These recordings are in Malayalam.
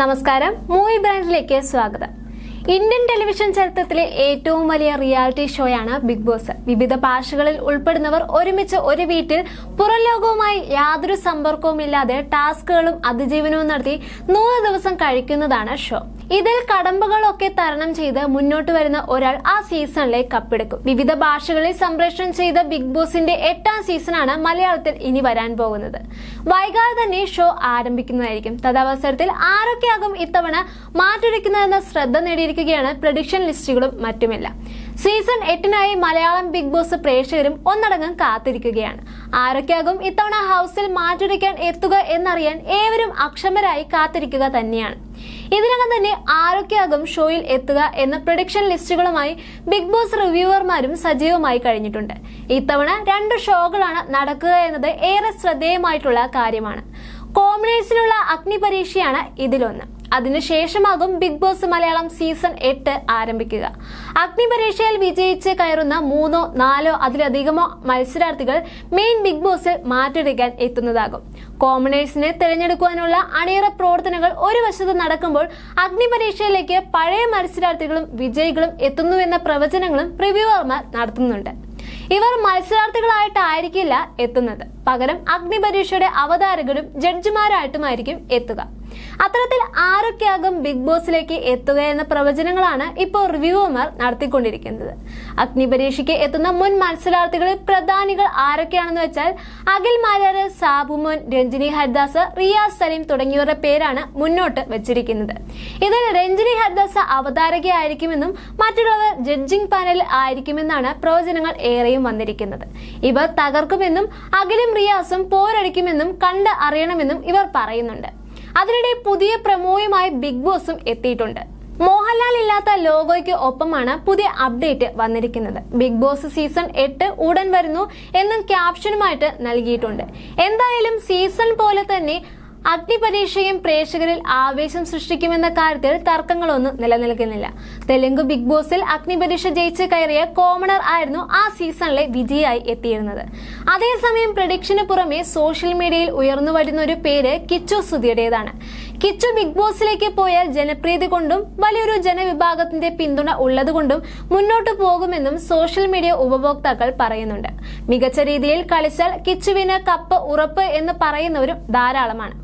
നമസ്കാരം, മൂവി ബ്രാൻഡിലേക്ക് സ്വാഗതം. ഇന്ത്യൻ ടെലിവിഷൻ ചരിത്രത്തിലെ ഏറ്റവും വലിയ റിയാലിറ്റി ഷോയാണ് ബിഗ് ബോസ്. വിവിധ ഭാഷകളിൽ ഉൾപ്പെടുന്നവർ ഒരുമിച്ച് ഒരു വീട്ടിൽ പുറം ലോകവുമായി യാതൊരു സമ്പർക്കവുമില്ലാതെ ടാസ്കുകളും അതിജീവനവും നടത്തി 100 ദിവസം കഴിക്കുന്നതാണ് ഷോ. ഇതിൽ കടമ്പകളൊക്കെ തരണം ചെയ്ത് മുന്നോട്ട് വരുന്ന ഒരാൾ ആ സീസണിലെ കപ്പെടുക്കും. വിവിധ ഭാഷകളിൽ സംപ്രേഷണം ചെയ്ത ബിഗ് ബോസിന്റെ 8ാം സീസണാണ് മലയാളത്തിൽ ഇനി വരാൻ പോകുന്നത്. വൈകാതെ തന്നെ ഷോ ആരംഭിക്കുന്നതായിരിക്കും. തദവസരത്തിൽ ആരൊക്കെയാകും ഇത്തവണ മാറ്റൊരുക്കുന്നതെന്ന ശ്രദ്ധ നേടിയിരിക്കുകയാണ് പ്രഡിക്ഷൻ ലിസ്റ്റുകളും മറ്റുമെല്ലാം. സീസൺ 8നായി മലയാളം ബിഗ് ബോസ് പ്രേക്ഷകരും ഒന്നടങ്കം കാത്തിരിക്കുകയാണ്. ആരൊക്കെയാകും ഇത്തവണ ഹൗസിൽ മാറ്റൊരുക്കാൻ എത്തുക എന്നറിയാൻ ഏവരും അക്ഷമരായി കാത്തിരിക്കുക തന്നെയാണ്. ഇതിനകം തന്നെ ആരൊക്കെയാകും ഷോയിൽ എത്തുക എന്ന പ്രഡിക്ഷൻ ലിസ്റ്റുകളുമായി ബിഗ് ബോസ് റിവ്യൂവർമാരും സജീവമായി കഴിഞ്ഞിട്ടുണ്ട്. ഇത്തവണ 2 ഷോകളാണ് നടക്കുക എന്നത് ഏറെ ശ്രദ്ധേയമായിട്ടുള്ള കാര്യമാണ്. കോമഡേഴ്സിനുള്ള അഗ്നിപരീക്ഷയാണ് ഇതിലൊന്ന്. അതിനുശേഷമാകും ബിഗ് ബോസ് മലയാളം സീസൺ 8 ആരംഭിക്കുക. അഗ്നിപരീക്ഷയിൽ വിജയിച്ച് കയറുന്ന 3ഓ 4ഓ അതിലധികമോ മത്സരാർത്ഥികൾ മെയിൻ ബിഗ് ബോസിൽ മാറ്റൊരുക്കാൻ എത്തുന്നതാകും. കോമണേഴ്സിനെ തിരഞ്ഞെടുക്കുവാനുള്ള അണിയറ പ്രവർത്തനങ്ങൾ ഒരു വശത്ത് നടക്കുമ്പോൾ അഗ്നിപരീക്ഷയിലേക്ക് പഴയ മത്സരാർത്ഥികളും വിജയികളും എത്തുന്നുവെന്ന പ്രവചനങ്ങളും റിവ്യൂവർമാർ നടത്തുന്നുണ്ട്. ഇവർ മത്സരാർത്ഥികളായിട്ടായിരിക്കില്ല എത്തുന്നത്, പകരം അഗ്നിപരീക്ഷയുടെ അവതാരകരും ജഡ്ജിമാരായിട്ടുമായിരിക്കും എത്തുക. അത്തരത്തിൽ ആരൊക്കെയാകും ബിഗ് ബോസിലേക്ക് എത്തുക എന്ന പ്രവചനങ്ങളാണ് ഇപ്പോൾ റിവ്യൂവർമാർ നടത്തിക്കൊണ്ടിരിക്കുന്നത്. അഗ്നിപരീക്ഷയ്ക്ക് എത്തുന്ന മുൻ മത്സരാർത്ഥികളിൽ പ്രധാനികൾ ആരൊക്കെയാണെന്ന് വെച്ചാൽ അഖിൽ മാരാര്, സാബുമോൻ, രഞ്ജിനി ഹരിദാസ്, റിയാസ് സലീം തുടങ്ങിയവരുടെ പേരാണ് മുന്നോട്ട് വെച്ചിരിക്കുന്നത്. ഇതിൽ രഞ്ജിനി ഹരിദാസ് അവതാരകയായിരിക്കുമെന്നും മറ്റുള്ളവർ ജഡ്ജിംഗ് പാനലിൽ ആയിരിക്കുമെന്നാണ് പ്രവചനങ്ങൾ ഏറെയും വന്നിരിക്കുന്നത്. ഇവർ തകർക്കുമെന്നും അഖിലും റിയാസും പോരടിക്കുമെന്നും കണ്ട് അറിയണമെന്നും ഇവർ പറയുന്നുണ്ട്. അതിനിടെ പുതിയ പ്രമോയുമായി ബിഗ് ബോസും എത്തിയിട്ടുണ്ട്. മോഹൻലാൽ ഇല്ലാത്ത ലോഗോയ്ക്ക് ഒപ്പമാണ് പുതിയ അപ്ഡേറ്റ് വന്നിരിക്കുന്നത്. ബിഗ് ബോസ് സീസൺ 8 ഉടൻ വരുന്നു എന്നും ക്യാപ്ഷനുമായിട്ട് നൽകിയിട്ടുണ്ട്. എന്തായാലും സീസൺ പോലെ തന്നെ അഗ്നിപരീക്ഷയും പ്രേക്ഷകരിൽ ആവേശം സൃഷ്ടിക്കുമെന്ന കാര്യത്തിൽ തർക്കങ്ങളൊന്നും നിലനിൽക്കുന്നില്ല. തെലുങ്ക് ബിഗ് ബോസിൽ അഗ്നിപരീക്ഷ ജയിച്ച് കയറിയ കോമണർ ആയിരുന്നു ആ സീസണിലെ വിജയിയായി എത്തിയിരുന്നത്. അതേസമയം പ്രഡിക്ഷന് പുറമെ സോഷ്യൽ മീഡിയയിൽ ഉയർന്നു വരുന്ന ഒരു പേര് കിച്ചു സുധിയുടേതാണ്. കിച്ചു ബിഗ് ബോസിലേക്ക് പോയാൽ ജനപ്രീതി കൊണ്ടും വലിയൊരു ജനവിഭാഗത്തിന്റെ പിന്തുണ ഉള്ളതുകൊണ്ടും മുന്നോട്ടു പോകുമെന്നും സോഷ്യൽ മീഡിയ ഉപഭോക്താക്കൾ പറയുന്നുണ്ട്. മികച്ച രീതിയിൽ കളിച്ചാൽ കിച്ചുവിന് കപ്പ് ഉറപ്പ് എന്ന് പറയുന്നവരും ധാരാളമാണ്.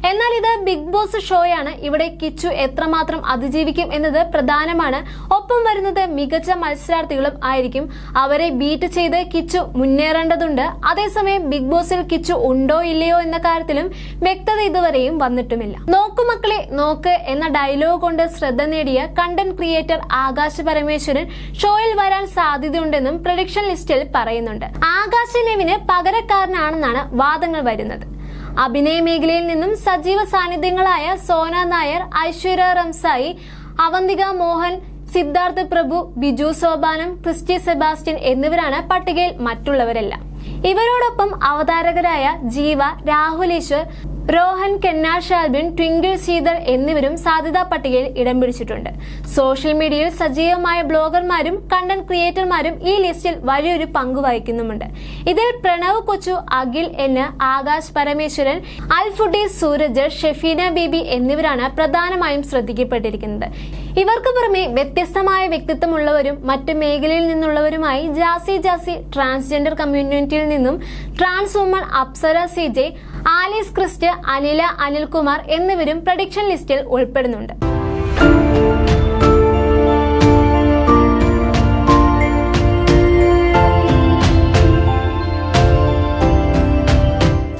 എന്നാൽ ഇത് ബിഗ് ബോസ് ഷോയാണ്. ഇവിടെ കിച്ചു എത്രമാത്രം അതിജീവിക്കും എന്നത് പ്രധാനമാണ്. ഒപ്പം വരുന്നത് മികച്ച മത്സരാർത്ഥികളും ആയിരിക്കും. അവരെ ബീറ്റ് ചെയ്ത് കിച്ചു മുന്നേറേണ്ടതുണ്ട്. അതേസമയം ബിഗ് ബോസിൽ കിച്ചു ഉണ്ടോ ഇല്ലയോ എന്ന കാര്യത്തിലും വ്യക്തത ഇതുവരെയും വന്നിട്ടുമില്ല. നോക്കു മക്കളെ നോക്ക് എന്ന ഡയലോഗ് കൊണ്ട് ശ്രദ്ധ നേടിയ കണ്ടന്റ് ക്രിയേറ്റർ ആകാശ് പരമേശ്വരൻ ഷോയിൽ വരാൻ സാധ്യതയുണ്ടെന്നും പ്രഡിക്ഷൻ ലിസ്റ്റിൽ പറയുന്നുണ്ട്. ആകാശ് നെവിന് പകരക്കാരനാണെന്നാണ് വാദങ്ങൾ വരുന്നത്. അഭിനയ മേഖലയിൽ നിന്നും സജീവ സാന്നിധ്യങ്ങളായ സോന നായർ, ഐശ്വര്യ റംസായി, അവന്തിക മോഹൻ, സിദ്ധാർത്ഥ് പ്രഭു, ബിജു സോപാനം, ക്രിസ്റ്റി സെബാസ്റ്റ്യൻ എന്നിവരാണ് പട്ടികയിൽ മറ്റുള്ളവരെല്ലാം. ഇവരോടൊപ്പം അവതാരകരായ ജീവ, രാഹുൽ ഈശ്വർ, രോഹൻ, കെന്നാ ഷാൽബിൻ, ട്വിങ്കിൾ ശീതൾ എന്നിവരും സാധ്യതാ പട്ടികയിൽ ഇടം പിടിച്ചിട്ടുണ്ട്. സോഷ്യൽ മീഡിയയിൽ സജീവമായ ബ്ലോഗർമാരും കണ്ടന്റ് ക്രിയേറ്റർമാരും ഈ ലിസ്റ്റിൽ വലിയൊരു പങ്ക് വഹിക്കുന്നുമുണ്ട്. ഇതിൽ പ്രണവ് കൊച്ചു, അഖിൽ എൻ, ആകാശ് പരമേശ്വരൻ, അൽഫുഡി, സൂരജ്, ഷെഫീന ബേബി എന്നിവരാണ് പ്രധാനമായും ശ്രദ്ധിക്കപ്പെട്ടിരിക്കുന്നത്. ഇവർക്ക് പുറമെ വ്യത്യസ്തമായ വ്യക്തിത്വമുള്ളവരും മറ്റു മേഖലയിൽ നിന്നുള്ളവരുമായി ജാസി, ട്രാൻസ്ജെൻഡർ കമ്മ്യൂണിറ്റിയിൽ നിന്നും trans woman Apsara CJ, Alice Christ, Anila, Anilkumar എന്നിവരും പ്രഡിക്ഷൻ ലിസ്റ്റിൽ ഉൾപ്പെടുന്നുണ്ട്.